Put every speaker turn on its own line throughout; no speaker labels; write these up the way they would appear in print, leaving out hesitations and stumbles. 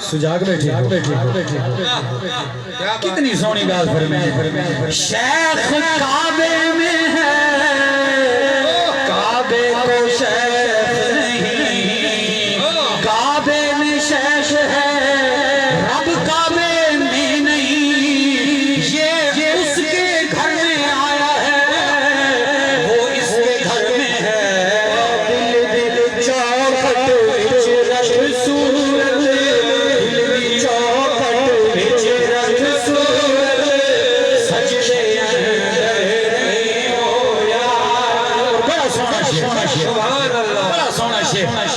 سجاگ بیٹھے کتنی سونی گال فرمائے شیخ کعبے میں ہے کعبے کو شیخ نہیں کعبے میں شیخ ہے رب کعبے میں نہیں یہ اس کے گھر میں آیا ہے وہ اس کے گھر میں ہے دل دل چوکھٹ وچ رکھ سورت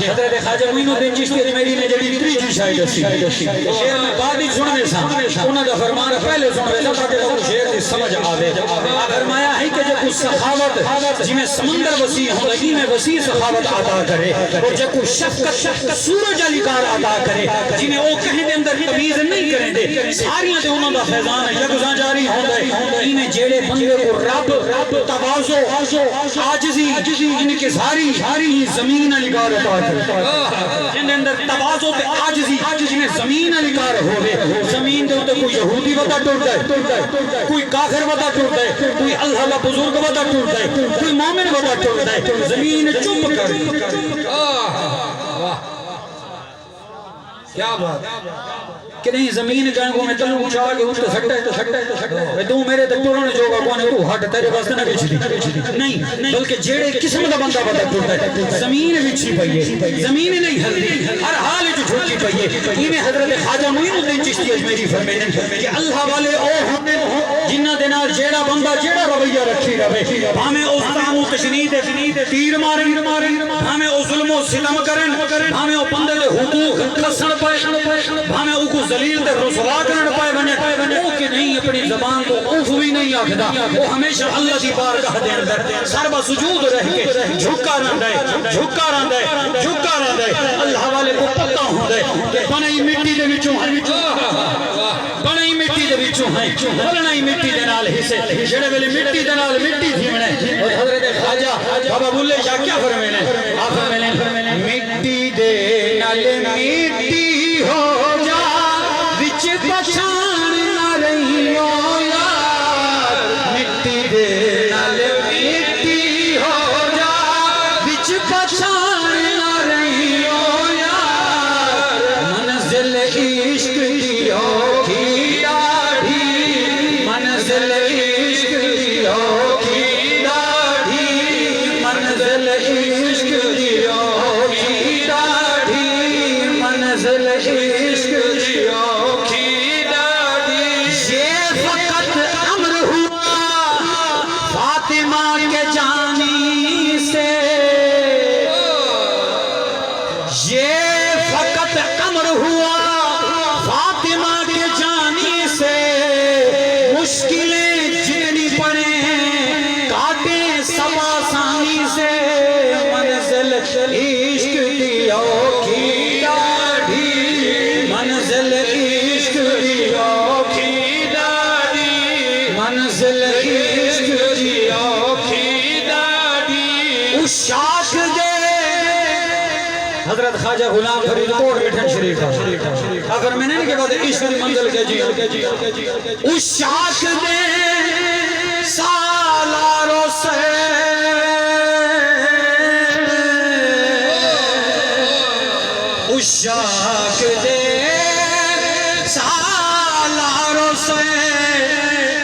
حضرت خواجہ معین الدین چشتی اجمیری نے جڑی تریجی شاید اسی شیر میں بعد ہی سننے سا انہوں نے فرمان پہلے سننے سا تاکہ وہ شیر دی سمجھ آوے فرمایا ہے کہ جب اس سخاوت جی میں سمندر وسیع ہوں لگی میں وسیع سخاوت عطا کرے اور جب کوئی شفقت سورج علی کار عطا کرے جی میں او کہیں دے اندر تمیز نہیں کریں دے ساریاں دے انہوں دا فیضان یکزاں جاری ہوں دے انہیں جیڑے بندے کو رب تواضع عاجزی ان کے ساری زمین علی کار عطا کرے جن اندر تواضع تے عاجزی جنہیں زمین علی کار ہوئے زمین دے ہوتے کوئی یہودی ودا ٹوٹ ہے کوئی کافر ودا ٹوٹ ہے کوئی اللہ کا بزرگ ودا ٹوٹ ہے کوئی مومن ودا ٹوٹ ہے زمین چپ کر کیا بات کہ نہیں زمین جانگوں میں تلوں اچھا کے اٹھتے سکتا ہے تو میرے تک ٹورنے جو گا کوانے تو ہٹ تیرے واسطے نہ بچ دی نہیں بلکہ جیڑے قسم دا بندہ بدا ٹوٹا ہے زمین بچھی پئیے زمین نہیں ہلدی ہر حال جو جھوٹی پئیے انہیں حضرت خواجہ معین الدین چشتی اجمیری فرمینے کہ اللہ والے او ہم جنہ دینار جیڑا بندہ جیڑا رویہ رکھی رہے ہمیں اس تامو تشنید تیر مارن ہمیں اس ظلم و ستم کرن ہمیں او بندے دے حقوق کسن پائے ہمیں او کو ذلیل تے رسوا کرن پائے بنے او کہ نہیں اپنی زبان کو اوف بھی نہیں آکھدا وہ ہمیشہ اللہ دی بارگاہ دے اندر سر بسجود رہ کے جھکا رہندا ہے اللہ والے کو پتہ ہوندا ہے بنائی مٹی دے وچوں بنائی مٹی دے وچوں ہے بنائی مٹی دے نال حصے جڑے ویلے مٹی دے نال مٹی تھیونے اور حضرت خواجہ بابا بلے شاہ کیا فرمینے آپ فرمینے مٹی دے نال مٹی ہو جا وچ پچھان نہ رہی ہو یار مٹی دے خواجہ غلام فرید کوٹ مٹھن شریف آخر میں نے کہ بعد عشق دی منزل کے جی اشاک دے سالاروں سے اشاک دے سالاروں سے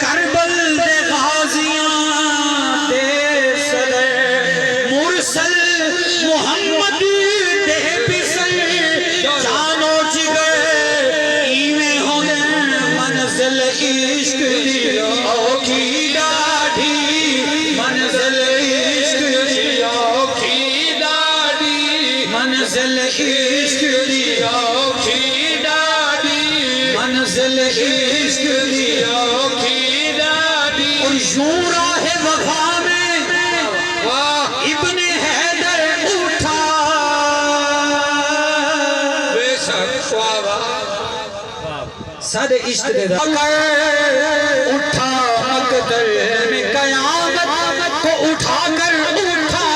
کربل دے غازیاں دے سلے مرسل محمد دے پسل جانو جگر ایویں ہو گئے منزل عشق دی اوکھی ڈاڑھی منزل عشق دی اوکھی ڈاڑھی منزل عشق دی اوکھی ڈاڑھی منزل عشق دی اوکھی ڈاڑھی اور یوں راہ وفا میں ابن حیدر اٹھا بے شک سادے عشق دے دا اٹھا مقدر میں قیامت کو اٹھا کر اٹھا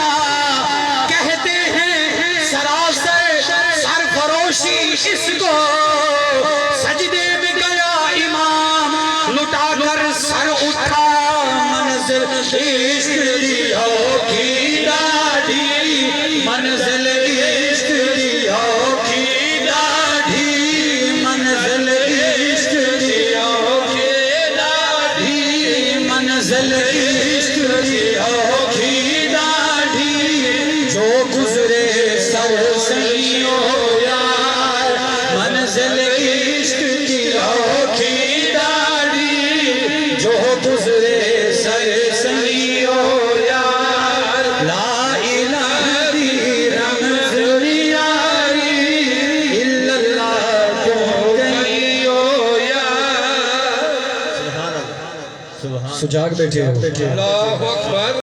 کہتے ہیں سراسر سرفروشی اس کو سجدے میں گیا امام لٹا کر سر اٹھا منزل عشق دی اوکھی ڈاڑھی منزل عشق دی اوکھی ڈاڑھی منزل عشق دی اوکھی ڈاڑھی منزل عشق دی اوکھی ڈاڑھی جو گزرے سر سیوں یار منزل عشق دی اوکھی ڈاڑھی جو گزرے سر سیوں یار لا الہ دی رمز ریاری الا اللہ کو گئیو یار سجاگ بیٹھے ہو
اللہ اکبر